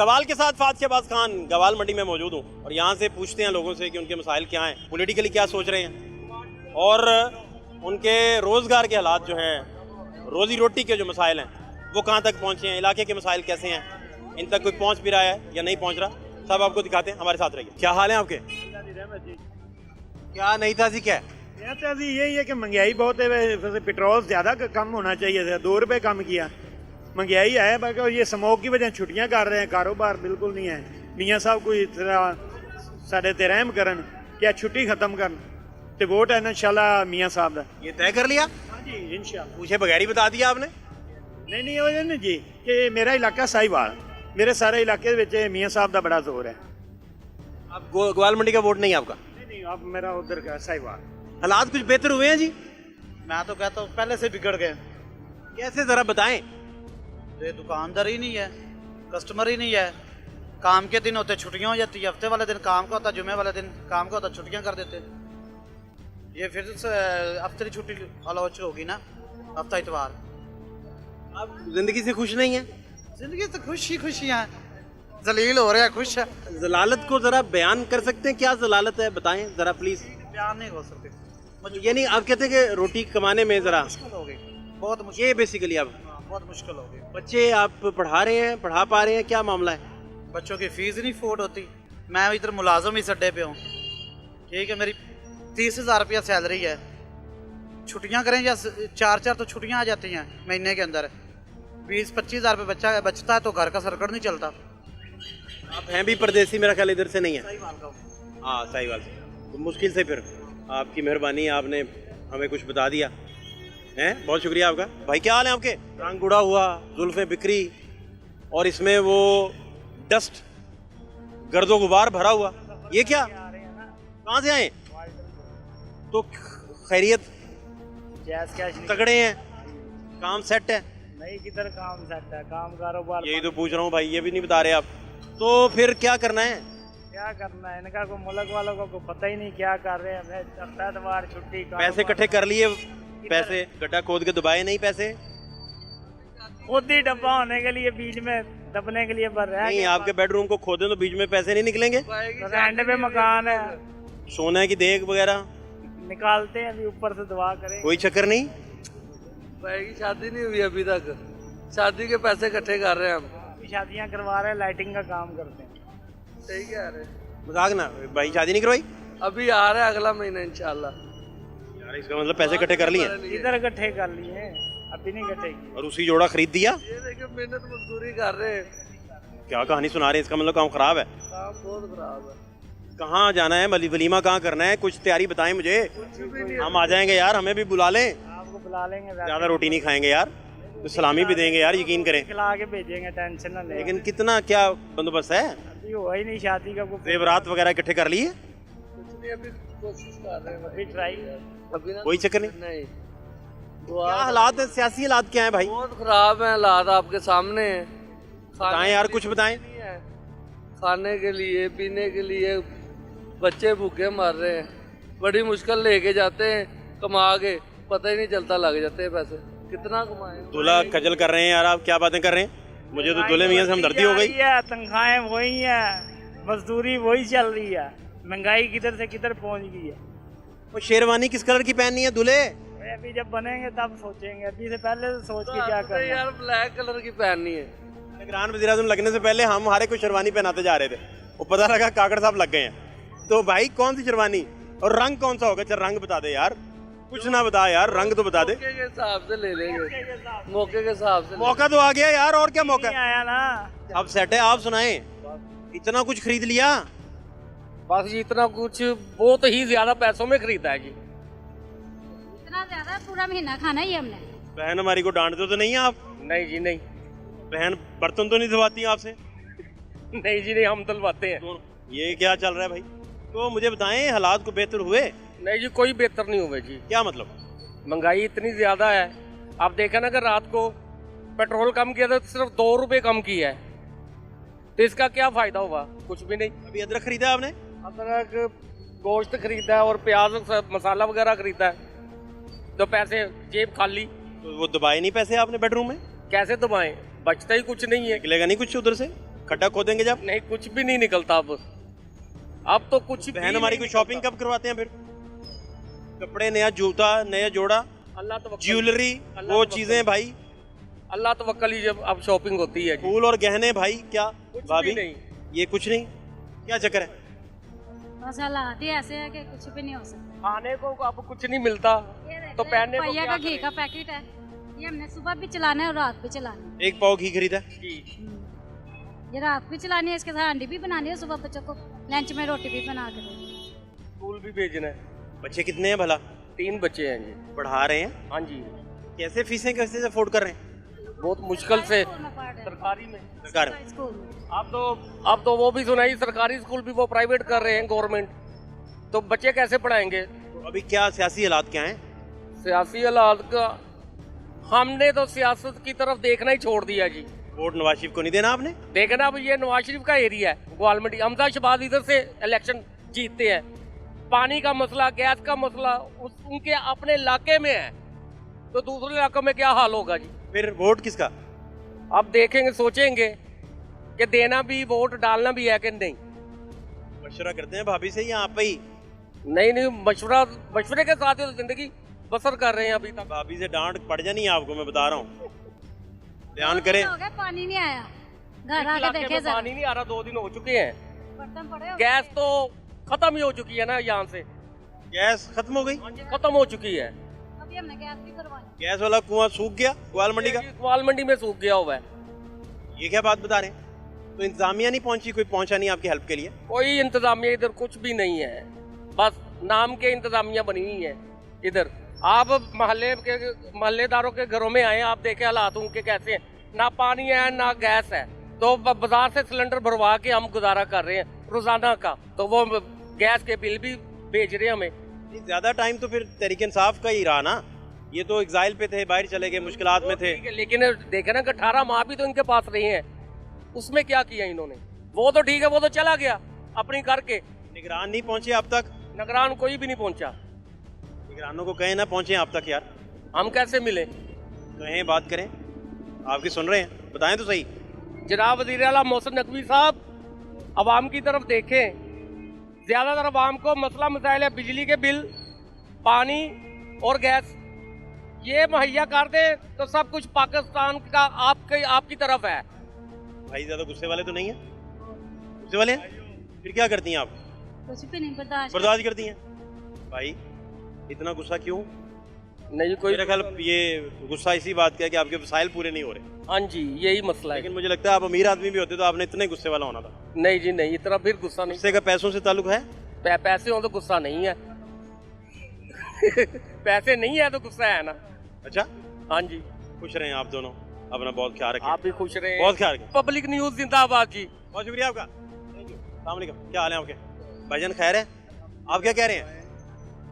गवाल के साथ फात शहबाज खान गवाल मंडी में मौजूद हूँ और यहाँ से पूछते हैं लोगों से कि उनके मसाइल क्या हैं, पॉलिटिकली क्या सोच रहे हैं और उनके रोज़गार के हालात जो हैं, रोज़ी रोटी के जो मसाइल हैं वो कहाँ तक पहुँचे हैं, इलाके के मसाइल कैसे हैं, इन तक कोई पहुँच भी रहा है या नहीं पहुँच रहा, सब आपको दिखाते हैं। हमारे साथ रहिए। क्या हाल है आपके? क्या नहीं था जी? क्या है यही है कि महंगाई बहुत है, वैसे पेट्रोल ज़्यादा कम होना चाहिए था, 2 रुपये कम किया। महंगाई है बाकी ये स्मोक की वजह छुट्टियां कर रहे हैं, कारोबार बिल्कुल नहीं है। मियाँ साहब कोई तरह साढ़े ते रहम करन, क्या छुट्टी खत्म करन, तो वोट है इंशाल्लाह मियाँ साहब का। ये तय कर लिया? हाँ जी इंशाल्लाह। पूछे बगैर ही बता दिया आपने? नहीं वो नहीं जी कि मेरा इलाका साहिवाल, मेरे सारे इलाके में मियाँ साहब का बड़ा जोर है। आप ग्वाल मंडी का वोट नहीं आपका? नहीं अब मेरा उधर का साहिवाल। हालात कुछ बेहतर हुए हैं जी? मैं तो कहता हूँ पहले से बिगड़ गए। कैसे जरा बताएं। ये दुकानदार ही नहीं है, कस्टमर ही नहीं है। काम के दिन होते छुट्टियां हो जाती है, हफ्ते वाले दिन काम का होता, जुमे वाले दिन काम का होता, छुट्टियां कर देते। ये फिर से हफ्ते की छुट्टी अलाउच होगी ना, हफ्ता इतवार। आप जिंदगी से खुश नहीं है? जिंदगी तो खुशी हैं, जलील हो रहे हैं, खुश है। जलालत को जरा बयान कर सकते हैं, क्या जलालत है बताएं जरा प्लीज। बयान नहीं हो सकते। यानी आप कहते हैं कि रोटी कमाने में जरा मुश्किल हो गई, बहुत मुश्किल, ये बेसिकली आप बहुत मुश्किल हो गई। बच्चे आप पढ़ा रहे हैं, पढ़ा पा रहे हैं, क्या मामला है? बच्चों की फीस नहीं फोर्ड होती। मैं इधर मुलाजम ही अड्डे पे हूँ, ठीक है, मेरी 30,000 रुपया सैलरी है। छुट्टियाँ करें या 4 तो छुट्टियाँ आ जाती हैं महीने के अंदर, 20-25 हज़ार रुपये बच्चा बचता है तो घर का सर्कट नहीं चलता। आप हैं भी परदेसी, मेरा ख्याल इधर से नहीं है। सही बात का। हाँ सही बात। तो मुश्किल से फिर आपकी मेहरबानी, आपने हमें कुछ बता दिया हैं, बहुत शुक्रिया आपका। भाई क्या हाल है आपके? रंग उड़ा हुआ, जुल्फें बिक्री और इसमें वो डस्ट गर्दो गुबार भरा हुआ, ये क्या? कहाँ से आए? तो खैरियत? तगड़े हैं, काम सेट है? नहीं किधर काम सेट है, काम कारोबार यही तो पूछ रहा हूँ भाई, ये भी नहीं बता रहे आप। तो फिर क्या करना है? क्या करना है इनका, को मुल्क वालों को पता ही नहीं क्या कर रहे हैं। हफ्ता इतवार छुट्टी, पैसे इकट्ठे कर लिए, पैसे गड्ढा खोद के दबाए नहीं पैसे? खुद ही डब्बा होने के लिए बीच में दबने के लिए भर रहा है। नहीं, आपके बेडरूम को खोदे तो बीच में पैसे नहीं निकलेंगे? तो रेंट पे मकान है, सोने की देख वगैरह निकालते हैं, अभी ऊपर से दुआ करें। कोई चक्कर नहीं? भाई की शादी नहीं हुई अभी तक, शादी के पैसे इकट्ठे कर रहे हैं हम। अभी शादियां करवा रहे हैं, लाइटिंग का काम करते हैं। सही कह रहे, मजाक ना भाई, शादी नहीं करवाई? अभी आ रहा है अगला महीना इंशाल्लाह। यार इसका मतलब पैसे इकट्ठे कर लिए? इधर इकट्ठे कर लिए, अभी नहीं इकट्ठे किए। और उसी जोड़ा खरीद दिया? ये देखिए मेहनत मजदूरी कर रहे हैं। क्या कहानी सुना रहे हैं, इसका मतलब काम खराब है? काम बहुत खराब है। कहाँ जाना है, वलीमा कहाँ करना है, कुछ तैयारी बताएं मुझे, हम आ जाएंगे यार, हमें भी बुला लें। आपको बुला लेंगे, ज्यादा रोटी नहीं खाएंगे यार, तो सलामी भी देंगे यार, यकीन करें। खिला के भेजेंगे, टेंशन ना लें। लेकिन कितना क्या बंदोबस्त है? अभी हुआ ही नहीं शादी का, जेवरात वगैरह इकट्ठे कर लिए? कुछ नहीं, अभी कोशिश कर रहे हैं, अभी ट्राई। अभी ना कोई चक्कर नहीं। नहीं। क्या हालात है, सियासी हालात क्या है भाई? बहुत खराब है हालात, आपके सामने हैं। बताएं यार, कुछ बताएं। नहीं है, खाने के लिए पीने के लिए बच्चे भूखे मर रहे हैं, बड़ी मुश्किल लेके जाते हैं कमा के, पता ही नहीं चलता, लग जाते हैं पैसे। कितना कमाए? दूल्हा खजल कर रहे हैं यार, आप क्या बातें कर रहे हैं? मुझे तो दूल्हे मियां से हमदर्दी हो गई। तनख्वाहें वही है, मजदूरी वही चल रही है, महंगाई किधर से किधर पहुंच गई है। वो शेरवानी किस कलर की पहननी है दूल्हे? अभी जब बनेंगे तब सोचेंगे, अभी से पहले से सोच के क्या तो करना है। यार ब्लैक कलर की पहननी है। निगरान वज़ीर आज़म लगने से पहले हम हमारे को शेरवानी पहनाते जा रहे थे, वो पता लगा काकड़ साहब लग गए हैं। तो भाई कौन सी शेरवानी और रंग कौन सा होगा? चल रंग बता दे यार, कुछ ना बता यार, रंग तो बता दे। मौके के हिसाब से ले लेंगे, मौके के हिसाब से। मौका तो आ गया यार, और क्या मौका आया ना, अब सेट है। आप सुनाएं, इतना कुछ खरीद लिया? बस जी इतना कुछ बहुत ही ज्यादा पैसों में खरीदा है जी। इतना ज्यादा, पूरा महीना खाना ही हमने। बहन हमारी को डांटते तो नहीं आप? नहीं जी नहीं, बहन बर्तन तो नहीं धुलवाती आपसे? नहीं जी नहीं, हम धुलवाते हैं। ये क्या चल रहा है भाई? तो मुझे बताएं, हालात को बेहतर हुए? नहीं जी, कोई बेहतर नहीं हुए जी। क्या मतलब? महंगाई इतनी ज्यादा है, आप देखा ना कि रात को पेट्रोल कम किया था, सिर्फ 2 रुपए कम किया है, तो इसका क्या फायदा हुआ? कुछ भी नहीं। अभी अदरक खरीदा है आपने? अदरक, गोश्त खरीदा है और प्याज मसाला वगैरह खरीदा है, तो पैसे जेब खाली। तो वो दबाए नहीं पैसे आपने बेडरूम में? कैसे दबाएं, बचता ही कुछ नहीं है। निकलेगा नहीं कुछ उधर से? खड्डा खोदेंगे जब? नहीं, कुछ भी नहीं निकलता अब तो कुछ भी बहन हमारी नहीं को शॉपिंग कब करवाते हैं फिर? कपड़े, नया जूता, नया जोड़ा, अल्लाह तवक्कल, ज्वेलरी, अल्लाह वो तवक्कल। चीजें भाई, अल्लाह तवक्कल ही जब अब शॉपिंग होती है जी। फूल और गहने भाई, क्या कुछ भाभी? भी नहीं। ये कुछ नहीं, क्या चक्कर है? बस हालात ही ऐसे है कि कुछ भी नहीं हो सकता। खाने को अब कुछ नहीं मिलता ये देख तो ले, पहनने को पहिया क्या का घी करें? का पैकेट है, ये हमने सुबह भी चलाना है और रात भी चलाना है। एक पाव घी खरीदा है। जी। ये रात भी चलानी है, इसके साथ अंडी भी बनानी है, सुबह बच्चों को लंच में रोटी भी बना के देनी है। स्कूल भी भेजना है। बच्चे कितने हैं भला? 3 बच्चे हैं जी। पढ़ा रहे हैं? हाँ जी, कैसे फीसें कैसे अफोर्ड कर रहे हैं? बहुत मुश्किल से स्कूल में पढ़ रहे हैं। सरकारी में। सरकार सरकारी स्कूल में। अब तो वो भी सुनाई, सरकारी स्कूल भी वो प्राइवेट कर रहे हैं गवर्नमेंट, तो बच्चे कैसे पढ़ाएंगे? तो अभी क्या सियासी हालात क्या हैं? सियासी हालात का हमने तो सियासत की तरफ देखना ही छोड़ दिया जी। वोट नवाज शरीफ को नहीं देना आपने? देखना अब ये नवाज शरीफ का एरिया है, ग्वालमंडी, हमजा शहबाज इधर से इलेक्शन जीतते हैं। पानी का मसला, गैस का मसला उनके अपने इलाके में है, तो दूसरे इलाकों में क्या हाल होगा जी? फिर वोट किसका? अब देखेंगे, सोचेंगे कि देना भी, वोट डालना भी है कि नहीं। मशवरा करते हैं भाभी से या आप ही? नहीं, मशवरे के साथ ही तो जिंदगी बसर कर रहे हैं अभी तक। भाभी से डांट पड़ जानी है आपको, मैं बता रहा हूँ, ध्यान करें। हो गया, पानी नहीं आया, घर इस आके इलाके देखे में जरा। पानी नहीं आ रहा, 2 दिन हो चुके हैं। बर्तन पड़े हो गैस तो खत्म ही हो चुकी है ना यहाँ से, गैस खत्म हो गई? खत्म हो चुकी है। अभी हमने गैस भी करवाई। गैस वाला कुआं सूख गया ग्वाल मंडी का? ग्वाल मंडी में सूख गया हुआ है। ये क्या बात बता रहे हैं? तो इंतजामिया नहीं पहुंची, कोई पहुंचा नहीं आपकी हेल्प के लिए? कोई इंतजामिया इधर कुछ भी नहीं है, बस नाम के इंतजामिया बनी हुई है इधर। आप मोहल्लेदारों के घरों में आए, आप देखे हालात उनके कैसे हैं, ना पानी है ना गैस है, तो बाजार से सिलेंडर भरवा के हम गुजारा कर रहे हैं रोजाना का, तो वो गैस के बिल भी भेज रहे हैं हमें। नहीं, ज्यादा टाइम तो फिर तहरीक इंसाफ का ही रहा ना, ये तो एग्जाइल पे थे, बाहर चले गए, मुश्किलात में थे। ठीक है, लेकिन देखे ना कि 18 माह भी तो इनके पास रहे हैं, उसमें क्या किया इन्होंने? वो तो ठीक है, वो तो चला गया अपनी करके। निगरान नहीं पहुंचे अब तक? निगरान कोई भी नहीं पहुंचा। निगरानों को कहें ना पहुंचे आप तक यार, हम कैसे मिले? कहें, बात करें, आपकी सुन रहे हैं, बताएं तो सही। जनाब वज़ीर आला मोहसिन नकवी साहब, अवाम की तरफ देखें, ज्यादातर अवाम को मसला मसाइल है बिजली के बिल, पानी और गैस, ये मुहैया कर दे तो सब कुछ पाकिस्तान का आपकी तरफ है। भाई ज्यादा गुस्से वाले तो नहीं है? गुस्से वाले हैं? फिर क्या करती हैं आप? कुछ भी नहीं बर्दाश्त। बर्दाश्त करती हैं? भाई इतना गुस्सा क्यों? नहीं कोई, मेरा ख्याल ये गुस्सा इसी बात का है कि आपके वसाइल पूरे नहीं हो रहे। हाँ जी, यही मसला है। लेकिन मुझे लगता है आप अमीर आदमी भी होते तो आपने इतने गुस्से वाला होना था। नहीं जी नहीं, इतना फिर गुस्सा नहीं। गुस्से का पैसों से ताल्लुक है? पैसे हो तो गुस्सा नहीं है पैसे नहीं है तो गुस्सा है ना। अच्छा, हाँ जी, खुश रहें आप दोनों, अपना बहुत ख्याल रखें। आप भी खुश रहे। बहुत ख्याल रखें। पब्लिक न्यूज जिंदाबाद जी। बहुत शुक्रिया आपका, थैंक यू। अस्सलाम वालेकुम, क्या हाल है आपके? भाईजान खैर है? आप क्या कह रहे हैं?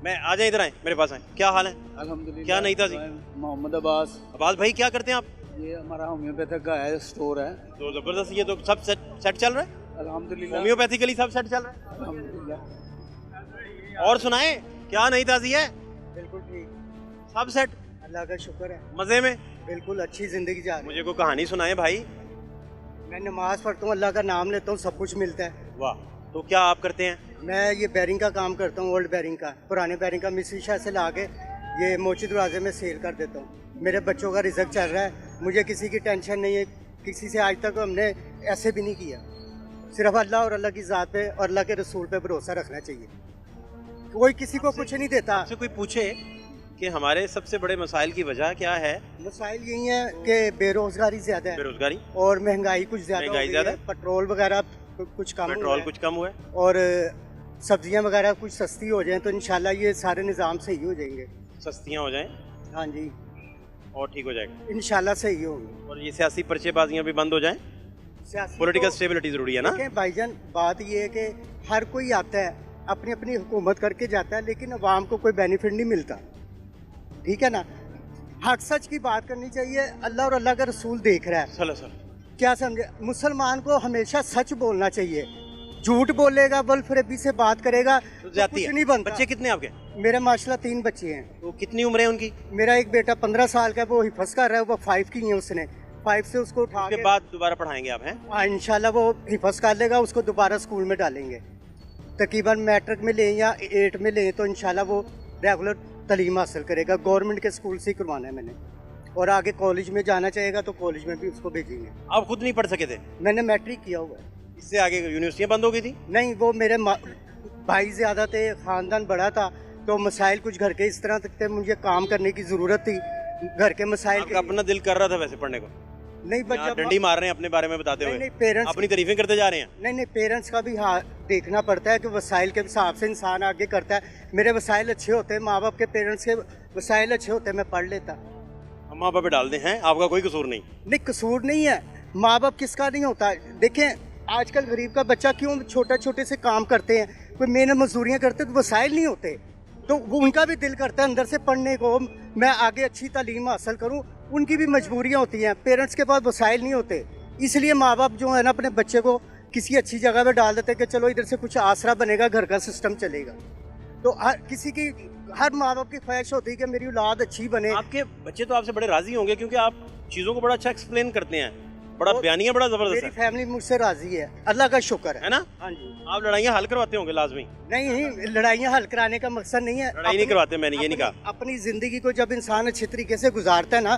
मैं आ जाए, इधर आए, मेरे पास आए। क्या हाल है? अल्हम्दुलिल्लाह। क्या नहीं था जी? मोहम्मद अब्बास। अब्बास भाई क्या करते हैं आप? ये हमारा होम्योपैथिक का है, स्टोर है। तो जबरदस्त, ये तो सब सेट चल रहा है, अल्हम्दुलिल्लाह। होम्योपैथिकली सब सेट चल रहा है। अल्हम्दुलिल्लाह। और सुनाए, क्या नहीं ताजी है? बिल्कुल ठीक, सब सेट, अल्लाह का शुक्र है, मजे में। बिल्कुल अच्छी जिंदगी जा रही मुझे को कहानी सुनाए भाई। है। मैं नमाज पढ़ता हूँ, अल्लाह का नाम लेता हूँ, सब कुछ मिलता है। वाह, तो क्या आप करते हैं? मैं ये बैरिंग का काम करता हूँ, ओल्ड बैरिंग का, पुराने बैरिंग का मिस्री शाह से ला के ये मोची दरवाजे में सेल कर देता हूँ। मेरे बच्चों का रिजल्ट चल रहा है, मुझे किसी की टेंशन नहीं है, किसी से आज तक हमने ऐसे भी नहीं किया। सिर्फ अल्लाह और अल्लाह की ज़ात पे और अल्लाह के रसूल पे भरोसा रखना चाहिए। कोई किसी को कुछ नहीं देता। आपसे कोई पूछे कि हमारे सबसे बड़े मसाइल की वजह क्या है? मसाइल यही है कि बेरोजगारी ज़्यादा है बेरोजगारी, और महंगाई कुछ ज़्यादा हो महंगाई गई ज़्यादा है, पेट्रोल वगैरह कुछ कम हुआ पेट्रोल है। कुछ कम हुआ है, और सब्जियां वगैरह कुछ सस्ती हो जाएं तो इंशाल्लाह ये सारे निज़ाम सही हो जाएंगे। सस्तियाँ हो जाएं हाँ जी, और ठीक हो जाएगा, इंशाल्लाह सही होंगे। और ये सियासी पर्चेबाजियाँ भी बंद हो जाएं। सियासी पॉलिटिकल तो- स्टेबिलिटी जरूरी है ना? देखें भाईजान, बात ये है कि हर कोई आता है, अपनी अपनी हुकूमत करके जाता है, लेकिन अवाम को कोई बेनिफिट नहीं मिलता। ठीक है ना? हक सच की बात करनी चाहिए। अल्लाह और अल्लाह का रसूल देख रहा है। चलो सर, क्या समझे? मुसलमान को हमेशा सच बोलना चाहिए। झूठ बोलेगा, बलफरेबी से बात करेगा तो तो जाती कुछ है। नहीं बनता। बच्चे कितने आपके? मेरे माशाल्लाह 3 बच्चे हैं। तो कितनी उम्र है उनकी? मेरा एक बेटा 15 साल का है, वो हिफज कर रहा है, वो 5 की है उसने। 5 से उसको उठा उसके के बाद दोबारा पढ़ाएंगे आप, हैं? इंशाल्लाह वो हिफज कर लेगा, उसको दोबारा स्कूल में डालेंगे। तकरीबन मैट्रिक में लें या 8 में लें तो इंशाल्लाह वो रेगुलर तालीम हासिल करेगा। गवर्नमेंट के स्कूल से ही करवाना है मैंने, और आगे कॉलेज में जाना चाहेगा तो कॉलेज में भी उसको भेजेंगे। आप खुद नहीं पढ़ सके थे? मैंने मैट्रिक किया हुआ है। इससे आगे यूनिवर्सिटियाँ बंद हो गई थी? नहीं, वो मेरे भाई ज़्यादा थे, ख़ानदान बड़ा था, तो मसाइल कुछ घर के इस तरह तक थे, मुझे काम करने की ज़रूरत थी घर के मसाइल आपका अपना दिल कर रहा था वैसे पढ़ने को? नहीं यहाँ बच्चा डंडी मार रहे हैं अपने बारे में बताते हुए, नहीं पेरेंट्स अपनी तारीफें करते जा रहे हैं। नहीं पेरेंट्स का भी देखना पड़ता है कि वसाइल के हिसाब से इंसान आगे करता है। मेरे वसाइल अच्छे होते हैं, माँ बाप के पेरेंट्स के वसाइल अच्छे होते हैं, मैं पढ़ लेता। हम माँ बाप पे डाल दें, हैं? आपका कोई कसूर नहीं? नहीं कसूर नहीं है, माँ बाप किसका नहीं होता। देखें आजकल गरीब का बच्चा क्यों छोटे से काम करते हैं, कोई मेहनत मजदूरियाँ करते तो वसाइल नहीं होते, तो उनका भी दिल करता है अंदर से पढ़ने को, मैं आगे अच्छी तालीम हासिल करूँ। उनकी भी मजबूरियाँ होती हैं, पेरेंट्स के पास वसाइल नहीं होते, इसलिए माँ बाप जो है ना अपने बच्चे को किसी अच्छी जगह पे डाल देते हैं कि चलो इधर से कुछ आसरा बनेगा, घर का सिस्टम चलेगा। तो हर माँ बाप की ख्वाहिश होती है कि मेरी औलाद अच्छी बने। आपके बच्चे तो आपसे बड़े राजी होंगे क्योंकि आप चीज़ों को बड़ा अच्छा एक्सप्लेन करते हैं, बड़ा बयानिया बड़ा जबरदस्त मेरी है, फैमिली मुझसे राजी है, अल्लाह का शुक्र है ना? हाँ जी। आप लड़ाइयाँ हल करवाते होंगे लाजमी? नहीं, लड़ाइयाँ हल कराने का मकसद नहीं है। लड़ाई नहीं करवाते, मैंने ये नहीं कहा। अपनी जिंदगी को जब इंसान अच्छे तरीके से गुजारता है ना,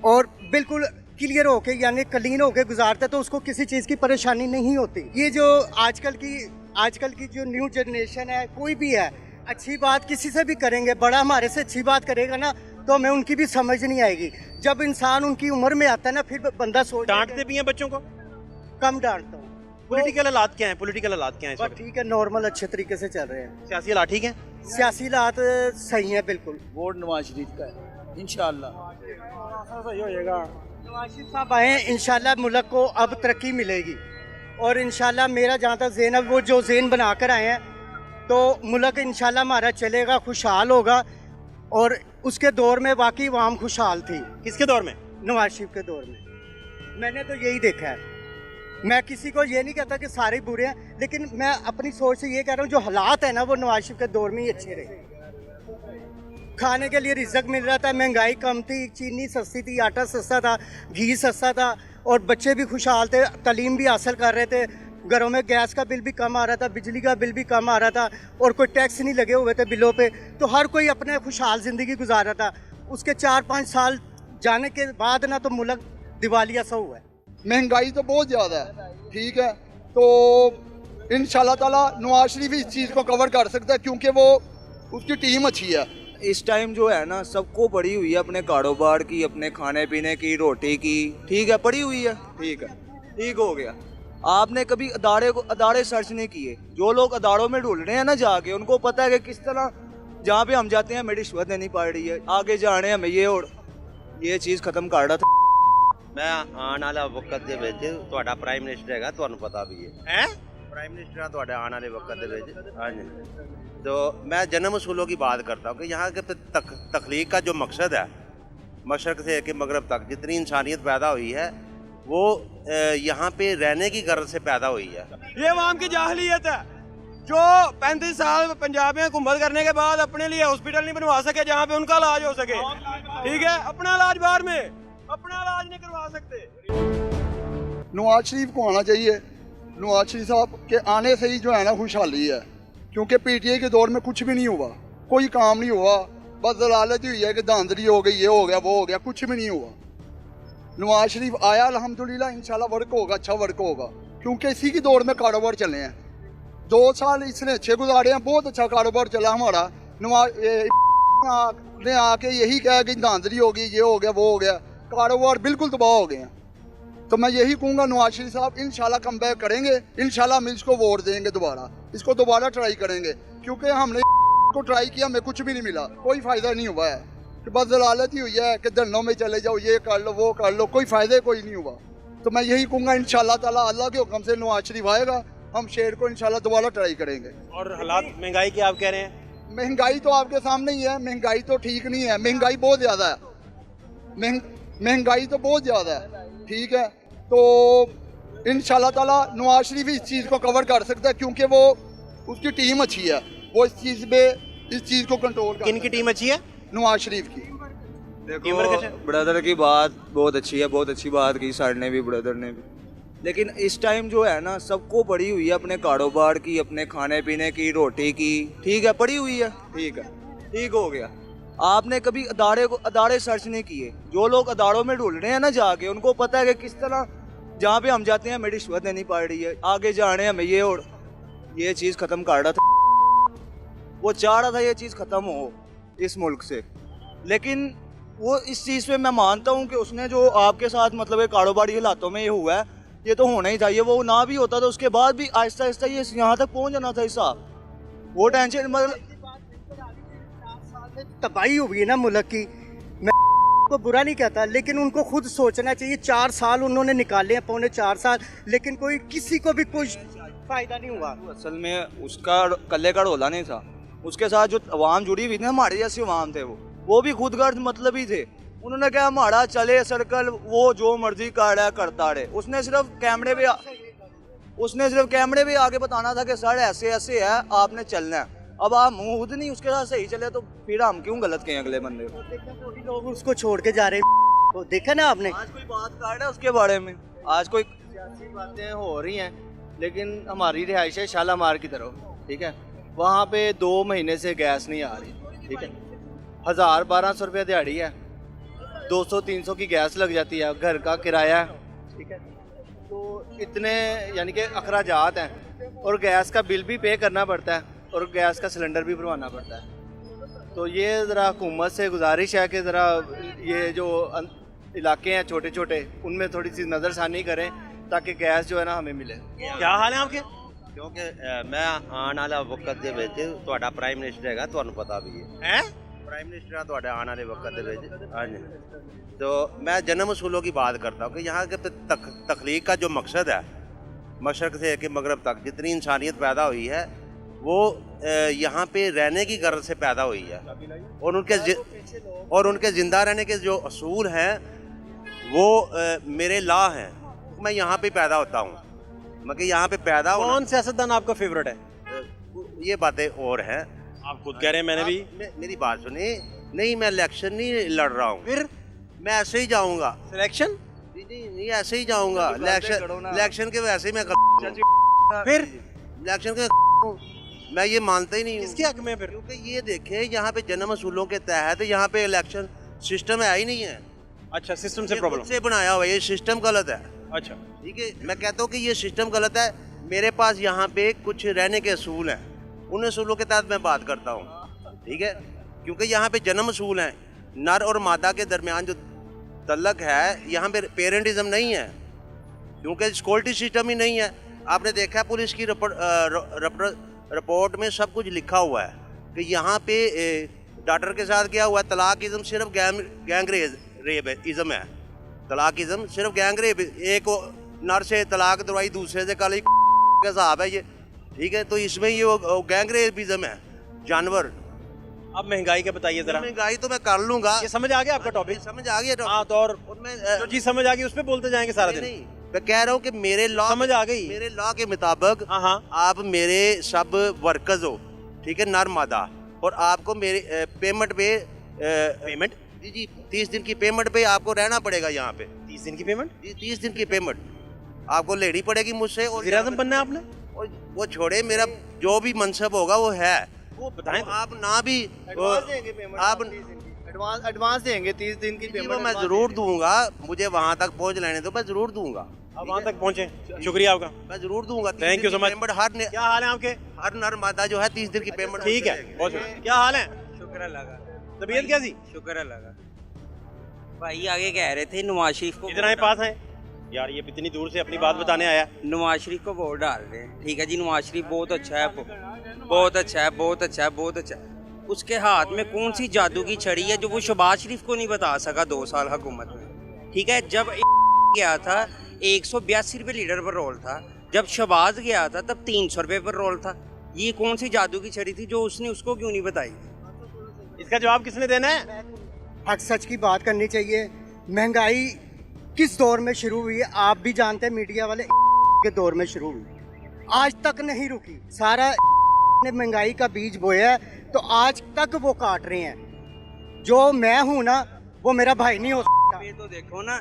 और बिल्कुल क्लियर होके यानी क्लीन होके गुजारता है, तो उसको किसी चीज़ की परेशानी नहीं होती। ये जो आजकल की जो न्यू जनरेशन है, कोई भी है, अच्छी बात किसी से भी करेंगे, बड़ा हमारे से अच्छी बात करेगा ना तो हमें उनकी भी समझ नहीं आएगी। जब इंसान उनकी उम्र में आता है ना, फिर बंदा सोच डांटते भी हैं बच्चों को? कम डांटता हूँ। पॉलिटिकल हालात क्या हैं? पॉलिटिकल हालात क्या हैं इस बस वक्त? ठीक है, नॉर्मल अच्छे तरीके से चल रहे हैं। सियासी हालात ठीक हैं? सियासी हालात सही है बिल्कुल। वोट नवाज शरीफ का है इंशाल्लाह। सही हो जाएगा। नवाज शरीफ साहब आए, इंशाल्लाह मुल्क को अब तरक्की मिलेगी, और इंशाल्लाह मेरा जहाँ तक ज़हन है, वो जो ज़हन बना कर आए हैं, तो मुल्क इंशाल्लाह हमारा चलेगा, खुशहाल होगा। और उसके दौर में वाकई वाम खुशहाल थी। किसके दौर में? नवाज शरीफ के दौर में मैंने तो यही देखा है। मैं किसी को ये नहीं कहता कि सारे बुरे हैं, लेकिन मैं अपनी सोच से ये कह रहा हूँ जो हालात है ना, वो नवाज शरीफ के दौर में ही अच्छे रहे। खाने के लिए रिज़्क मिल रहा था, महंगाई कम थी, चीनी सस्ती थी, आटा सस्ता था, घी सस्ता था, और बच्चे भी खुशहाल थे, तालीम भी हासिल कर रहे थे, घरों में गैस का बिल भी कम आ रहा था, बिजली का बिल भी कम आ रहा था, और कोई टैक्स नहीं लगे हुए थे बिलों पे, तो हर कोई अपने खुशहाल ज़िंदगी गुजार रहा था। उसके 4-5 साल जाने के बाद ना तो मुल्क दिवालिया सा हुआ है। महंगाई तो बहुत ज़्यादा है, ठीक है, तो इंशाल्लाह ताला नवाज शरीफ इस चीज़ को कवर कर सकता है क्योंकि वो उसकी टीम अच्छी है। इस टाइम जो है ना सबको पड़ी हुई है अपने कारोबार की, अपने खाने पीने की, रोटी की, ठीक है, पड़ी हुई है, ठीक है, ठीक हो गया। आपने कभी अदारे सर्च नहीं किए? जो लोग अदारों में ढूंढ रहे हैं ना जाके, उनको पता है कि किस तरह जहाँ पे हम जाते हैं हमें रिश्वत देनी पड़ रही है, आगे जाने हमें ये चीज़ खत्म कर रहा था। मैं आने वाला वक्त ਦੇ ਵਿੱਚ ਤੁਹਾਡਾ ਪ੍ਰਾਈਮ ਮਿਨਿਸਟਰ ਹੈਗਾ, ਤੁਹਾਨੂੰ ਪਤਾ ਵੀ ਹੈ। प्राइम मिनिस्टर ਤੁਹਾਡੇ आने वाले वक्त ਦੇ ਵਿੱਚ। हाँ जी, तो मैं जन्म असूलों की बात करता हूँ कि यहाँ के तख्लीक का जो मकसद है, मशरक़ से लेकर मगरब तक जितनी इंसानियत पैदा हुई है वो यहाँ पे रहने की गर्ज से पैदा हुई है। ये अवाम की जाहलियत है जो 35 साल पंजाब में हुकूमत करने के बाद अपने लिए हॉस्पिटल नहीं बनवा सके जहाँ पे उनका इलाज हो सके, ठीक है, अपना इलाज बाहर में, अपना इलाज नहीं करवा सकते। नवाज शरीफ को आना चाहिए। नवाज शरीफ साहब के आने से ही जो है ना खुशहाली है, क्योंकि पीटीआई के दौर में कुछ भी नहीं हुआ, कोई काम नहीं हुआ, बस दलालत हुई है कि धांधली हो गई, ये हो गया, वो हो गया, कुछ भी नहीं हुआ। नवाज शरीफ आया अल्हम्दुलिल्लाह, इंशाल्लाह वर्क होगा, अच्छा वर्क होगा, क्योंकि इसी के दौर में कारोबार चले हैं। 2 साल इसने अच्छे गुजारे हैं, बहुत अच्छा कारोबार चला हमारा। नवाज ने आके यही कहा कि धांधली होगी, ये हो गया, वो हो गया, कारोबार बिल्कुल तबाह हो गए हैं। तो मैं यही कहूँगा नवाज शरीफ साहब इंशाल्लाह कम बैक करेंगे, इंशाल्लाह हम इसको वोट देंगे, इसको दोबारा ट्राई करेंगे, क्योंकि हमने को ट्राई किया, हमें कुछ भी नहीं मिला, कोई फ़ायदा नहीं हुआ है, कि बस दलालत ही हुई है कि धरनों में चले जाओ, ये कर लो, वो कर लो, कोई फ़ायदा कोई नहीं हुआ। तो मैं यही कहूँगा इंशाल्लाह ताला अल्लाह के हुक्म से नवाज शरीफ आएगा, हम शेर को इंशाल्लाह दोबारा ट्राई करेंगे। और हालात महंगाई की आप कह रहे हैं? महंगाई तो आपके सामने ही है, महंगाई तो ठीक नहीं है, महंगाई बहुत ज़्यादा है, महंगाई तो बहुत ज़्यादा है, ठीक है, तो इंशाल्लाह ताला नवाज शरीफ इस चीज़ को कवर कर सकता है क्योंकि वो उसकी टीम अच्छी है, वो इस चीज़ को कंट्रोल कर। किनकी टीम अच्छी है? नवाज शरीफ की। देखो ब्रदर की बात बहुत अच्छी है, बहुत अच्छी बात की सर ने भी, ब्रदर ने भी। लेकिन इस टाइम जो है ना सबको पड़ी हुई है अपने कारोबार की, अपने खाने पीने की, रोटी की, ठीक है, पड़ी हुई है, ठीक है, ठीक हो गया। आपने कभी अदारे सर्च नहीं किए। जो लोग अदारों में ढूंढ रहे हैं ना जाके, उनको पता है कि किस तरह जहाँ पे हम जाते हैं हमें रिश्वत देनी पड़ रही है, आगे जा रहे हैं हमें ये और ये चीज़ ख़त्म कर रहा था, वो चाह रहा था ये चीज़ ख़त्म हो इस मुल्क से। लेकिन वो इस चीज़ पे मैं मानता हूँ कि उसने जो आपके साथ मतलब कारोबारी हालातों में ये हुआ है, ये तो होना ही चाहिए। वो ना भी होता तो उसके बाद भी आहिस्ता आहिस्ता ये यहाँ तक पहुँच जाना था हिसाब। वो टेंशन मतलब तबाही हुई है ना मुल्क की। मैं को बुरा नहीं कहता, लेकिन उनको खुद सोचना चाहिए। 4 साल उन्होंने निकाले हैं, पौने 4 साल, लेकिन कोई किसी को भी कुछ फायदा नहीं हुआ। असल में उसका कल्ले का रोला नहीं था, उसके साथ जो अवाम जुड़ी हुई थी, हमारे जैसे अवाम थे, वो भी खुदगर्ज मतलब ही थे। उन्होंने कहा हमारा चले सर्कल, वो जो मर्जी कर रहा है करता रहे। उसने सिर्फ कैमरे पे आगे बताना था कि सर ऐसे ऐसे है, आपने चलना है। अब आप मुँह नहीं उसके साथ सही चले तो फिर हम क्यों गलत कहें अगले बंदे को। लोग उसको छोड़ के जा रहे हैं, देखा ना आपने। आज कोई बात कर रहा है उसके बारे में, आज कोई सियासी बातें हो रही हैं, लेकिन हमारी रिहाइश है शालामार की तरफ, ठीक है, वहाँ पे 2 महीने से गैस नहीं आ रही, ठीक है, 1000-1200 रुपये दिहाड़ी है, 200-300 की गैस लग जाती है, घर का किराया, ठीक है, तो इतने यानी कि अखराजात हैं, और गैस का बिल भी पे करना पड़ता है, और गैस का सिलेंडर भी भरवाना पड़ता है। तो ये ज़रा हुकूमत से गुजारिश है कि ज़रा ये जो इलाके हैं छोटे छोटे, उनमें थोड़ी सी नज़रसानी करें ताकि गैस जो है ना हमें मिले। क्या हाल है आपके? क्योंकि मैं आने वाला वक्त ਦੇ ਵਿੱਚ ਤੁਹਾਡਾ ਪ੍ਰਾਈਮ ਮਿਨਿਸਟਰ ਹੈਗਾ, ਤੁਹਾਨੂੰ ਪਤਾ ਵੀ ਹੈ। प्राइम मिनिस्टर है ਤੁਹਾਡਾ आने वाले वक्त ਦੇ ਵਿੱਚ। हाँ जी, तो मैं जन्म असूलों की बात करता हूँ कि यहाँ के तख्लीक का जो मकसद है, मशरक़ से लेकर मगरब तक जितनी इंसानियत पैदा हुई है वो यहाँ पे रहने की गर्ज से पैदा हुई है, और उनके ज़िंदा रहने के जो असूल हैं वो मेरे लॉ हैं। मैं यहाँ पे पैदा होता हूँ, मगर यहाँ पे पैदा होना। कौन सियासतदान आपका फेवरेट है? ये बातें और हैं, आप खुद कह रहे हैं, मैंने भी। मेरी बात सुनिए, नहीं मैं इलेक्शन नहीं लड़ रहा हूँ, फिर मैं ऐसे ही जाऊँगा। सिलेक्शन नहीं ऐसे ही जाऊँगा, इलेक्शन के वैसे ही मैं फिर इलेक्शन के मैं ये मानता ही नहीं हूँ। किसके हक में फिर? क्योंकि ये देखे यहाँ पे जन्म असूलों के तहत यहाँ पे इलेक्शन सिस्टम है ही नहीं है। अच्छा, सिस्टम से प्रॉब्लम से बनाया हुआ, ये सिस्टम गलत है। अच्छा ठीक है, मैं कहता हूँ कि ये सिस्टम गलत है। मेरे पास यहाँ पे कुछ रहने के असूल हैं, उन असूलों के तहत मैं बात करता हूँ, ठीक है, क्योंकि यहाँ पे जन्म असूल हैं। नर और मादा के दरमियान जो तल्लक है, यहाँ पे पेरेंटिज्म नहीं है, क्योंकि सिक्योरिटी सिस्टम ही नहीं है। आपने देखा पुलिस की रिपोर्ट में सब कुछ लिखा हुआ है कि यहाँ पे डॉक्टर के साथ क्या हुआ, तलाकिज़म सिर्फ गैंग रेपिज़म है। तलाकिज़म सिर्फ गैंग रेप, एक नर से तलाक दवाई, दूसरे से कल का हिसाब है ये, ठीक है, तो इसमें ये गैंग रेपिज़म है, जानवर। अब महंगाई का बताइए जरा। महंगाई तो मैं कर लूँगा, ये समझ आ गया आपका टॉपिक? समझ आ गया हाँ, तो और जो चीज़ समझ आ गई उस पर बोलते जाएंगे सारा दिन। नहीं, मैं कह रहा हूँ कि मेरे लॉ समझ आ गई, मेरे लॉ के मुताबिक आप मेरे सब वर्कर्स हो, ठीक है, नर मादा, और आपको मेरे पेमेंट पे पेमेंट जी 30 दिन की पेमेंट पे आपको रहना पड़ेगा यहाँ पे। 30 दिन की पेमेंट? जी 30 दिन की पेमेंट आपको लेनी पड़ेगी मुझसे। और वज़ीर-ए-आज़म बनना है आपने? वो छोड़े, मेरा जो भी मनसब होगा वो है, वो बताएं। तो आप ना भी आप एडवांस देंगे 30 दिन की पेमेंट, मैं जरूर दूंगा, मुझे वहाँ तक पहुँच लेने दो, मैं जरूर दूंगा। आप वहाँ तक पहुँचे, शुक्रिया आपका, मैं जरूर दूंगा। Thank you so much. क्या हाल है आपके? हर नर मादा जो है 30 दिन की पेमेंट, ठीक है, बहुत शुक्रिया। क्या हाल है? शुक्र लगा, तबीयत कैसी? शुक्र लगा। भाई आगे कह रहे थे नवाज शरीफ को, इतना ही पास है यार, ये इतनी दूर से अपनी बात बताने आया। नवाज शरीफ को वोट डाल रहे हैं, ठीक है जी, नवाज शरीफ बहुत अच्छा है, बहुत अच्छा है, बहुत अच्छा है, बहुत अच्छा है। उसके हाथ में कौन सी जादू की छड़ी है जो वो शहबाज शरीफ को नहीं बता सका 2 साल हुकूमत में, ठीक है। जब गया था 182 रुपये लीटर पर रोल था, जब शहबाज गया था तब 300 रुपये पर रोल था। ये कौन सी जादू की छड़ी थी जो उसने उसको क्यों नहीं बताई? इसका जवाब किसने देना है? हक सच की बात करनी चाहिए। महंगाई किस दौर में शुरू हुई है आप भी जानते हैं, मीडिया वाले के दौर में शुरू हुई, आज तक नहीं रुकी। सारा ने महंगाई का बीज बोया है तो आज तक वो काट रहे हैं। जो मैं हूँ ना, वो मेरा भाई नहीं हो सकता। ये तो देखो ना,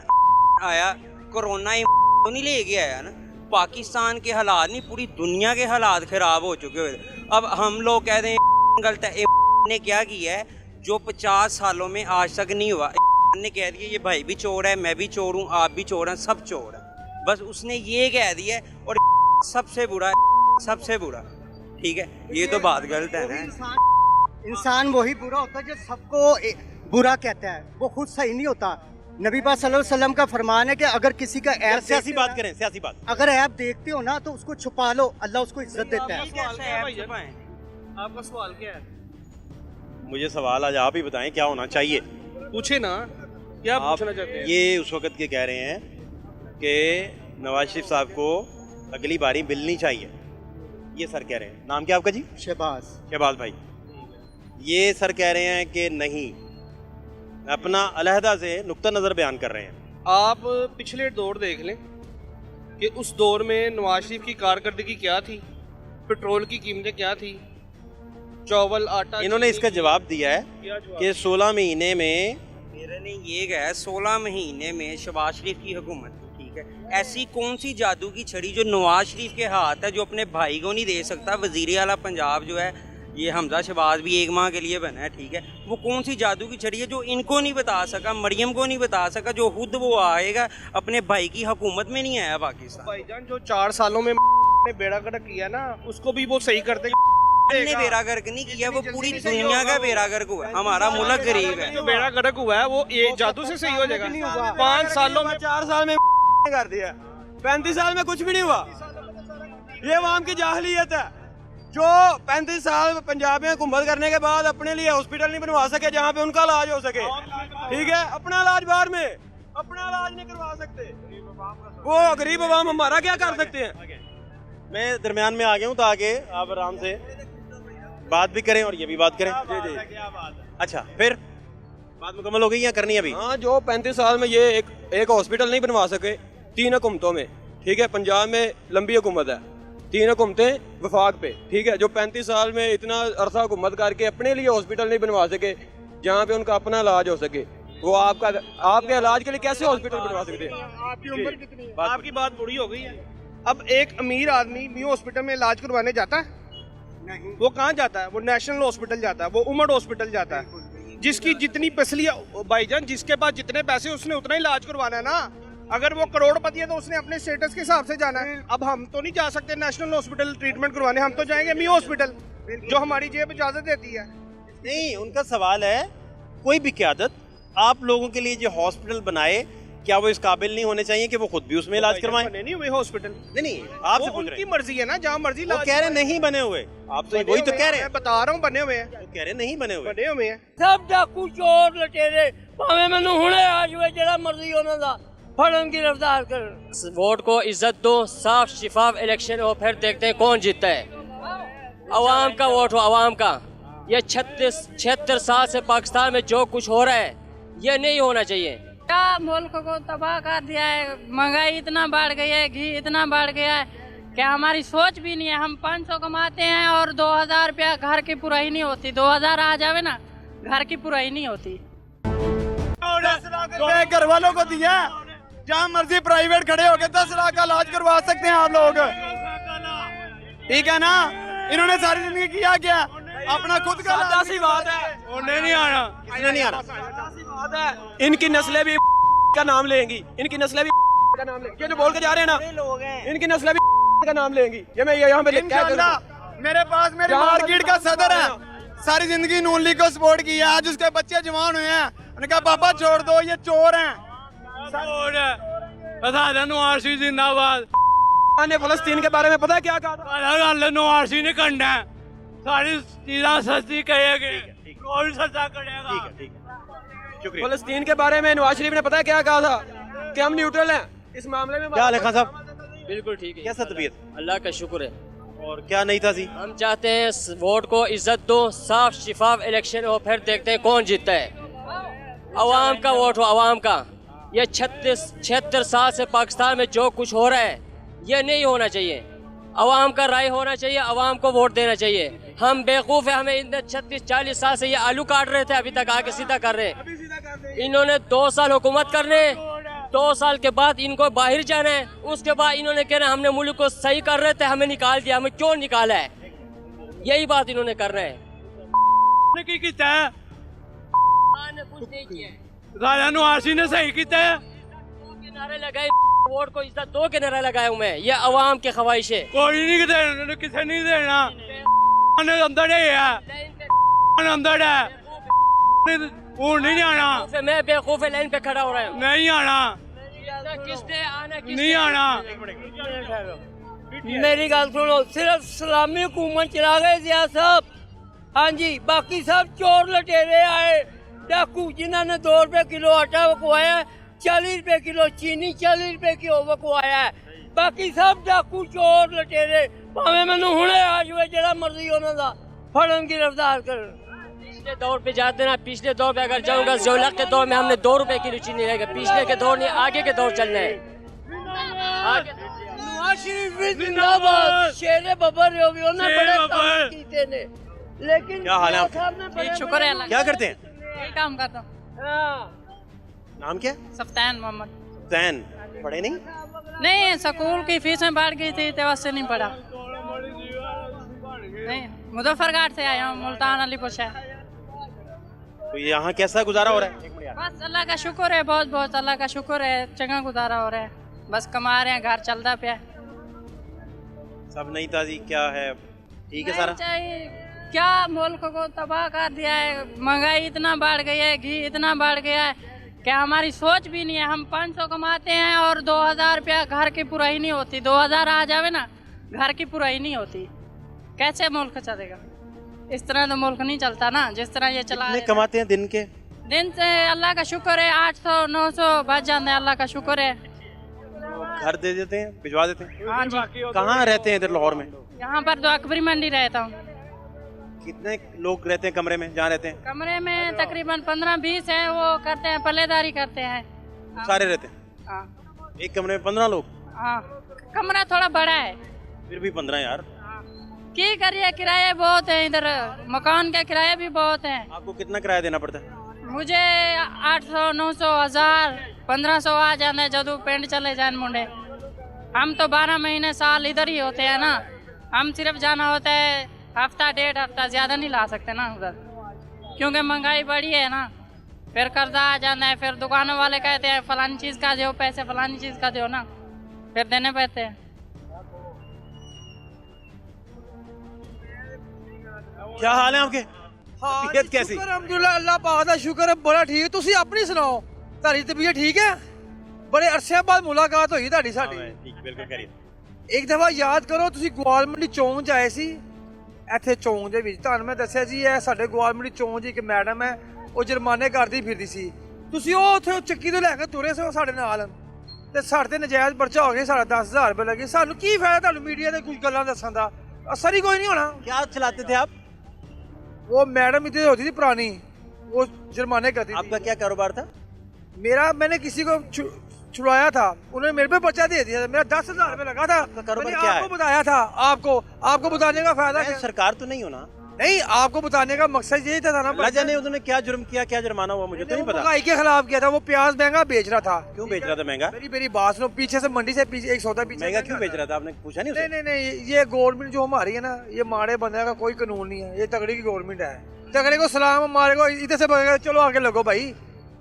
आया कोरोना ही तो नहीं लेके आया ना, पाकिस्तान के हालात नहीं, पूरी दुनिया के हालात खराब हो चुके हुए। अब हम लोग कहते हैं गलत है, ने क्या किया है जो 50 सालों में आज तक नहीं हुआ। ने कह दिया ये भाई भी चोर है, मैं भी चोर हूँ, आप भी चोर हैं, सब चोर है, बस उसने ये कह दिया है, और सबसे बुरा है, सबसे बुरा। ठीक है, ये तो बात गलत है ना। इंसान वही बुरा होता है जो सबको बुरा कहता है, वो खुद सही नहीं होता। नबी पाक सल्लल्लाहु अलैहि वसल्लम का फरमान है कि अगर किसी का ऐप, सियासी बात करें, सियासी बात, अगर ऐप देखते हो ना तो उसको छुपा लो, अल्लाह उसको इज्जत देता है। आपका सवाल क्या है? मुझे सवाल आज आप ही बताएं, क्या होना चाहिए? पूछे ना, क्या पूछना चाहते हैं? ये उस वक्त के कह रहे हैं कि नवाज शरीफ साहब को अगली बारी मिलनी चाहिए, ये सर कह रहे हैं। नाम क्या आपका जी? शहबाज भाई। ये सर कह रहे हैं कि नहीं, अपना अलहदा से नुक्ता नज़र बयान कर रहे हैं। आप पिछले दौर देख लें कि उस दौर में नवाज शरीफ की कारकर्दगी क्या थी, पेट्रोल की कीमतें क्या थी, चावल आटा। इन्होंने इसका जवाब दिया है कि 16 महीने में, मेरे ने ये कहा 16 महीने में शहबाज शरीफ की हुकूमत थी। ठीक है, ऐसी कौन सी जादू की छड़ी जो नवाज शरीफ के हाथ है, जो अपने भाई को नहीं दे सकता? वजीर आला पंजाब जो है ये हमजा शहबाज भी 1 माह के लिए बना है। ठीक है, वो कौन सी जादू की छड़ी है जो इनको नहीं बता सका, मरियम को नहीं बता सका, जो खुद वो आएगा अपने भाई की हुकूमत में नहीं आया पाकिस्तान। भाईजान जो 4 सालों में बेड़ा गर्क किया ना, उसको भी वो सही करते। हमने बेड़ा गर्क नहीं किया, वो पूरी दुनिया का बेड़ा गर्क हुआ। हमारा मुल्क गरीब है, जो बेड़ा गर्क हुआ है वो ये जादू से सही हो जाएगा। 5 सालों में, 4 साल में कर दिया, 35 साल में कुछ भी नहीं हुआ। ये अवाम की जाहलियत है जो 35 साल पंजाब में हुकूमत करने के बाद अपने लिए हॉस्पिटल नहीं बनवा सके जहाँ पे उनका इलाज हो सके। ठीक है, अपना इलाज बाहर में, अपना इलाज नहीं करवा सकते, वो गरीब अवाम हमारा क्या कर सकते हैं। मैं दरमियान में आ गया हूँ ताकि आप आराम से बात भी करें और ये भी बात करें। जी। अच्छा, फिर बात मुकम्मल हो गई या करनी है अभी? हाँ, जो 35 साल में ये एक हॉस्पिटल नहीं बनवा सके 3 हुकूमतों में। ठीक है, पंजाब में लंबी हुकूमत है, 3 हुकूमतें वफाक पे। ठीक है, जो 35 साल में इतना अरसा हुकूमत करके अपने लिए हॉस्पिटल नहीं बनवा सके जहाँ पे उनका अपना इलाज हो सके, वो आपके इलाज के लिए कैसे हॉस्पिटल बनवा सकते हैं? आपकी उम्र कितनी है? आपकी बात बुरी हो गई है। अब एक अमीर आदमी न्यू हॉस्पिटल में इलाज करवाने जाता है? नहीं। वो कहाँ जाता है? वो नेशनल हॉस्पिटल जाता है, वो उमड़ हॉस्पिटल जाता है। जिसकी जितनी फैसिलिटी, भाईजान जिसके पास जितने पैसे उसने उतना ही इलाज करवाना है ना। अगर वो करोड़पति है तो उसने अपने स्टेटस के हिसाब से जाना है। अब हम तो नहीं जा सकते नेशनल हॉस्पिटल ट्रीटमेंट करवाने, हम तो जाएंगे न्यू हॉस्पिटल जो हमारी जेब इजाजत देती है। नहीं, उनका सवाल है कोई भी क़यादत आप लोगों के लिए जो हॉस्पिटल बनाए, क्या वो इस काबिल नहीं होने चाहिए कि वो खुद भी उसमें इलाज करवाएं? बने नहीं हुए हॉस्पिटल। नहीं, आपसे पूछ रहे उनकी मर्जी है ना, जहाँ मर्जी। वो कह रहे नहीं बने हुए, आप तो वही तो कह रहे हैं। बता रहा हूँ बने हुए हैं, वो कह रहे नहीं बने हुए। बने हुए हैं सब डाकू चोर लटेरे, भावे मैनू हुणे आ जावे जेड़ा मर्जी होना दा फड़न गिरफ्तार कर। वोट को इज्जत दो, साफ शिफाफ इलेक्शन हो, फिर देखते हैं कौन जीतता है। अवाम का वोट हो, अवाम का। ये 76 साल से पाकिस्तान में जो कुछ हो रहा है ये नहीं होना चाहिए। क्या मुल्क को तबाह कर दिया है, महंगाई इतना बढ़ गई है, घी इतना बढ़ गया है क्या हमारी सोच भी नहीं है। हम 500 कमाते हैं और 2000 रुपया घर की पुराई नहीं होती। 2000 आ जावे ना, घर की पुराई नहीं होती। 10 लाख रुपए घर वालों को दिया, जहाँ मर्जी प्राइवेट खड़े होके 10 लाख का इलाज करवा सकते हैं आप लोग। ठीक है ना, इन्होंने सारी जिंदगी किया क्या? अपना खुद का सी बात है, उन्हें नहीं आना, किसने नहीं आना। इनकी नस्लें भी का नाम लेंगी, इनकी नस्लें भी का नाम लेंगी। ये जो बोल के जा रहे हैं ना, इनकी नस्लें भी का नाम लेंगी। ये मैं यहाँ पे मेरे पास मेरी मार्केट का सदर है, सारी जिंदगी नून लीग को सपोर्ट किया, आज उसके बच्चे जवान हुए हैं, उन्होंने कहा पापा छोड़ दो, ये चोर हैं। नवाज शरीफ जिंदाबाद। ने फलस्तीन के बारे में पता है क्या कहा? नवाज शरीफ ने करना है, सारी चीज़ें सस्ती करेगी, कौन सस्ता करेगा। ठीक है, शुक्रिया। फलस्तीन के बारे में नवाज शरीफ ने पता है क्या कहा था? कि हम न्यूट्रल हैं इस मामले में। क्या हाल है खान साहब? बिल्कुल ठीक है। कैसा तबीयत? अल्लाह का शुक्र है। और क्या नहीं था सी? हम चाहते हैं वोट को इज्जत दो, साफ शिफाफ इलेक्शन हो, फिर देखते हैं कौन जीतता है। अवाम का वोट हो, अवाम का। ये 76 साल से पाकिस्तान में जो कुछ हो रहा है ये नहीं होना चाहिए। अवाम का राय होना चाहिए, अवाम को वोट देना चाहिए। हम बेवकूफ़ है, हमें इन 36-40 साल से ये आलू काट रहे थे, अभी तक आगे सीधा कर रहे हैं। इन्होंने 2 साल हुकूमत करने, 2 साल के बाद इनको बाहर जाना है, उसके बाद इन्होंने कहना हमने मुल्क को सही कर रहे थे, हमें निकाल दिया, हमें क्यों निकाला है, यही बात इन्होंने करना है। कुछ नहीं किया, राजा नवाजी ने सही किया, नारे लगाए, वोट को इज्जत दो के नारा लगाया हूँ मैं, ये अवाम की ख्वाहिश है। कोई नहीं देना, किसे नहीं देना, अंदर है, अंदर है, वो नहीं जाना। मैं बेवकूफ लाइन पे खड़ा हो रहा हूँ, नहीं आना, किसने आना, नहीं आना। मेरी गल सुनो, सिर्फ सलामी हुकूमत चला गए जिया साहब, हाँ जी, बाकी सब चोर लटेरे आए, डाकू जिन्होंने 2 रुपए किलो आटा वकवाया, 40 रुपए किलो चीनी, 40 रुपए किलो वकवाया है, बाकी सब डाकू चोर लटेरे, भावे मैनू हुणे आ जाए जेड़ा मर्जी उन्हां दा फड़न गिरफ्तार कर। पिछले दौर पे जाते ना, पिछले दौर पे अगर जाऊंगा, जोलक के दौर में हमने 2 रुपए किलो चीनी रहेगा, पिछले के दौर नहीं, आगे के दौर चलना है। नवाज शरीफ जिंदाबाद, शेरे बबर हो भी उन्होंने बड़े काम कीते ने, लेकिन क्या हाल है ठीक, शुक्र है अल्लाह का। क्या करते हैं? यही काम करता हूँ। नाम क्या? सफ्तान मोहम्मद। सफ्तान, पढ़े नहीं? नहीं, स्कूल की फीसें बढ़ गई थी तो वैसे नहीं पढ़ा। नहीं, मुजफ्फरगढ़ से आया हूँ, मुल्तान अलीपुर शहर। तो यहाँ कैसा गुजारा हो रहा है? बस अल्लाह का शुक्र है, बहुत बहुत अल्लाह का शुक्र है, चंगा गुजारा हो रहा है, बस कमा रहे हैं, घर चलता पे। सब नई ताजी क्या है, ठीक है सारा? क्या मुल्क को तबाह कर दिया है, महंगाई इतना बढ़ गई है, घी इतना बढ़ गया है कि हमारी सोच भी नहीं है। हम 500 कमाते हैं और 2000 रुपया घर की पुराई नहीं होती, 2000 आ जावे ना घर की पुराई नहीं होती, कैसे मुल्क चलेगा? इस तरह तो मुल्क नहीं चलता ना, जिस तरह ये चला। कितने कमाते हैं दिन के? दिन से अल्लाह का शुक्र है 800-900 बच जाते हैं, अल्लाह का शुक्र है। घर दे देते हैं, भिजवा देते हैं? हाँ जी। कहाँ रहते हैं इधर लाहौर में? यहाँ पर तो अकबरी मंडी रहता हूँ। कितने लोग रहते हैं कमरे में, जहाँ रहते हैं? कमरे में तकरीबन 15-20 है, वो करते हैं, पल्लेदारी करते हैं। सारे रहते हैं? हाँ। एक कमरे में 15 लोग? हाँ, कमरा थोड़ा बड़ा है। फिर भी 15 यार। क्या करिए, किराए बहुत है इधर, मकान का किराया भी बहुत है। आपको कितना किराया देना पड़ता है? मुझे 800, 900, 1000, 1500 आ जाता है जदू पिंड चले जाए मुंडे। हम तो 12 महीने साल इधर ही होते हैं ना, हम सिर्फ जाना होता है हफ्ता 1.5 हफ्ता, ज़्यादा नहीं ला सकते ना उधर, क्योंकि महंगाई बढ़ी है ना, फिर कर्जा आ जाता है, फिर दुकानों वाले कहते हैं फलानी चीज़ का दो पैसे, फलानी चीज़ का दो ना, फिर देने पड़ते हैं। क्या हाल है आपके? तबीयत कैसी? अल्हम्दुलिल्लाह, अल्लाह पाक दा शुक्र है, बड़ा ठीक है। तुसी अपनी सुनाओ, तारी तबीयत ठीक है? बड़े अरसे बाद मुलाकात हुई ताड़ी साडी। ठीक, बिल्कुल करिए। एक दफा याद करो, तुसी ग्वाल मंडी चौंक च आए सी, ਇੱਥੇ ਚੌਂਕ ਦੇ ਵਿੱਚ ਤੁਹਾਨੂੰ ਮੈਂ ਦੱਸਿਆ ਜੀ, ਇਹ ਸਾਡੇ ਗਵਾਲਮੰਡੀ ਚੌਂਕ 'ਚ ਇੱਕ ਮੈਡਮ ਹੈ, ਉਹ ਜੁਰਮਾਨੇ ਕਰਦੀ ਫਿਰਦੀ ਸੀ, ਤੁਸੀਂ ਉਹ ਉੱਥੇ ਚੱਕੀ ਤੋਂ ਲੈ ਕੇ ਤੁਰੇ ਸੋ ਸਾਡੇ ਨਾਲ, ਤੇ ਸਾਡੇ ਤੇ ਨਜਾਇਜ਼ ਪਰਚਾ ਹੋ ਗਿਆ, ਸਾਡਾ 10,000 ਰੁਪਏ ਲੱਗੇ। ਸਾਨੂੰ ਕੀ ਫਾਇਦਾ ਤੁਹਾਨੂੰ ਮੀਡੀਆ ਤੇ ਕੁਝ ਗੱਲਾਂ ਦੱਸਣ ਦਾ, ਅਸਰ ਹੀ ਕੋਈ ਨਹੀਂ ਹੋਣਾ। क्या चलाते थे आप? वो मैडम इतनी होती थी पुरानी, वो जुर्माने करती थी। आपका क्या कारोबार था? मेरा, मैंने किसी को छुड़वाया था, उन्होंने मेरे पे पर्चा दे दिया था, मेरा 10,000 रुपए लगा था। कारोबार मैंने क्या आपको है? बताया था, आपको बताने का फायदा क्या? सरकार तो नहीं हो ना? नहीं, आपको बताने का मकसद यही था ना। अल्लाह जाने उन्होंने क्या जुर्म किया, क्या जुर्माना हुआ, मुझे तो नहीं पता। महंगाई के खिलाफ किया था, वो प्याज महंगा बेच रहा था। क्यों बेच रहा था महंगा? मेरी बात सुनो, पीछे से मंडी से पीछे एक सौदा पीछे महंगा क्यों बेच रहा था, आपने पूछा नहीं उसे? नहीं, ये गवर्नमेंट जो हमारी है ना, ये माड़े बंदे का कोई कानून नहीं है, ये तगड़ी की गवर्नमेंट है। तगड़े को सलाम, हमारे को इधर से बगैर चलो आगे लगो भाई,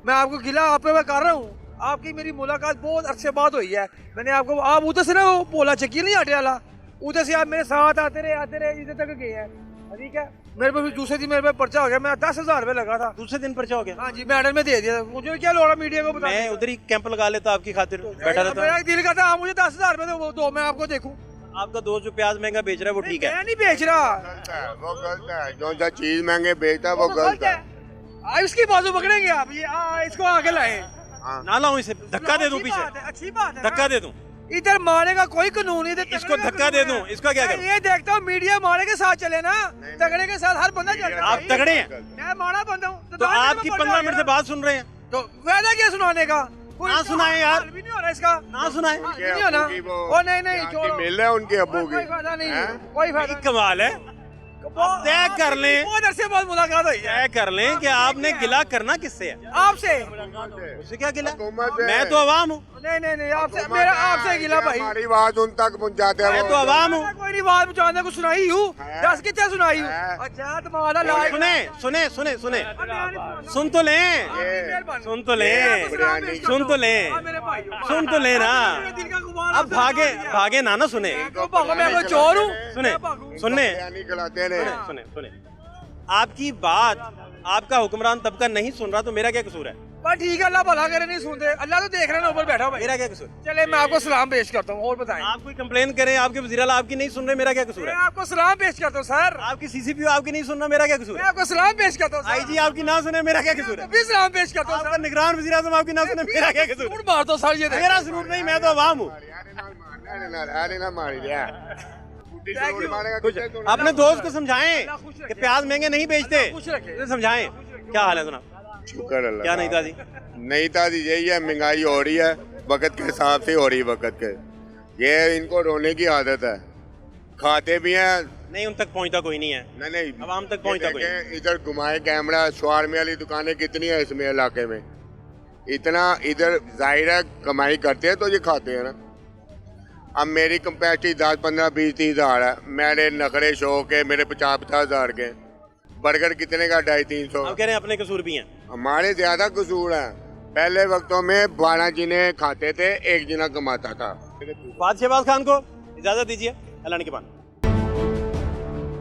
मैं आपको गिला आप पे मैं कर रहा हूँ। आपकी मेरी मुलाकात बहुत अरसे बाद हुई है, मैंने आपको, आप उधर से ना वो पोला चक्की नहीं आटे वाला, उधर से आप मेरे साथ आते रहे इधर तक गए हैं, ठीक है? मेरे पे दूसरे दिन मेरे पे पर्चा हो गया, मैं 10,000 रुपए लगा था। दूसरे दिन पर्चा हो गया? हाँ जी, मैडम में दे दिया, मुझे क्या लोड़ा मीडिया को बता। मैं उधर ही कैंप लगा लेता आपकी खातिर, बैठा रहता। मेरा दिल करता आप मुझे 10,000 रुपए दो, मैं आपको देखूं। आपका दोस्त जो प्याज महंगा बेच रहा है वो ठीक है? मैं नहीं बेच रहा, वो गलत है, जो जो चीज महंगे बेचता है वो गलत है। इसकी बाजू पकड़ेंगे आप, ये इसको आगे लाए ना लाऊं इसे, धक्का दे दूं पीछे? अच्छी बात है, धक्का दे दूं? इधर मारने का कोई कानून नहीं, इसको धक्का दे दूं, इसका क्या करूं? ये देखता हूँ मीडिया मारे के साथ चले ना, तगड़े के साथ हर बंदा चलता है। आप तगड़े हैं? मैं माड़ा बंदा हूँ तो आपकी 15 मिनट से बात सुन रहे हैं, तो फायदा क्या सुनाने का? ना सुनाए यार, भी नहीं हो रहा इसका, ना सुनाए नहीं हो ना। ओ नहीं, छोड़ो, मिल रहे हैं उनके अब्बू की, कोई फायदा नहीं, कोई फायदा। कमाल है, तय कर लें, बहुत अरसे बाद मुलाकात हुई है। तय कर लें कि आपने गिला करना किससे है? आपसे। उससे क्या गिला? मैं तो अवाम हूँ। नहीं आपसे, मेरा आपसे गिला भाई। हमारी आवाज उन तक पहुंचाते हैं। मैं तो अवाम हूँ। कोई नहीं बात पहुंचाने को सुनाई हूँ, 10 कितने सुनाई हूँ। अच्छा तुम्हारा लाइव सुने सुन तो लें, सुन तो लें, सुन तो लें, सुन तो लें ना। अब भागे ना सुने, मैं कोई चोर हूँ? सुने सुने आपकी बात आपका हुक्मरान तबका नहीं सुन रहा तो मेरा क्या कसूर है? पर ठीक है, अल्लाह भला करे, नहीं सुनते, अल्लाह तो देख रहे हैं ऊपर बैठा भाई। मेरा क्या कसूर? चले मैं आपको सलाम पेश करता हूँ, और बताएं। आप कोई कंप्लेन करें, आपके वज़ीर आला आपकी नहीं सुन रहे, मेरा क्या कसूर है? मैं आपको सलाम पेश करता हूँ सर। आपकी सीसीपीओ आपकी नहीं सुन रहा, मेरा क्या कसूर है? मैं आपको सलाम पेश करता हूँ। आईजी आपकी ना सुने, मेरा क्या कसूर है? भी सलाम पेश करता हूँ। आपका निगरान वज़ीर आज़म आपकी ना सुने, मेरा क्या कसूर? झूठ मार दो सर, ये मेरा जरूर नहीं, मैं तो अवाम हूँ। अपने दोस्त को समझाएं कि प्याज महंगे नहीं बेचते, समझाएं। क्या हाल है सुना? शुक्र अल्लाह। क्या नहीं था जी? नहीं था जी, यही है, महंगाई हो रही है, वक्त के हिसाब से हो रही है, वक्त के। ये इनको रोने की आदत है, खाते भी हैं। नहीं, उन तक पहुंचता कोई नहीं है। नहीं अवाम तक पहुंचता कोई नहीं। इधर घुमाए कैमरा, शवारमे वाली दुकानें कितनी है इसमें इलाके में, इतना इधर जाहिर है कमाई करते हैं तो ये खाते हैं ना। अब मेरी कैपेसिटी 10, 15, 20, 30 हज़ार है, मेरे नखरे शौक है, मेरे 50 हज़ार के। बर्गर कितने का? 250-300। आप कह रहे हैं अपने कसूर भी हैं? हमारे ज्यादा कसूर है। पहले वक्तों में 12 जिने खाते थे, 1 जना कमाता था। फाद शहबाज खान को इजाजत दीजिए, अल्लाह ने के बाद।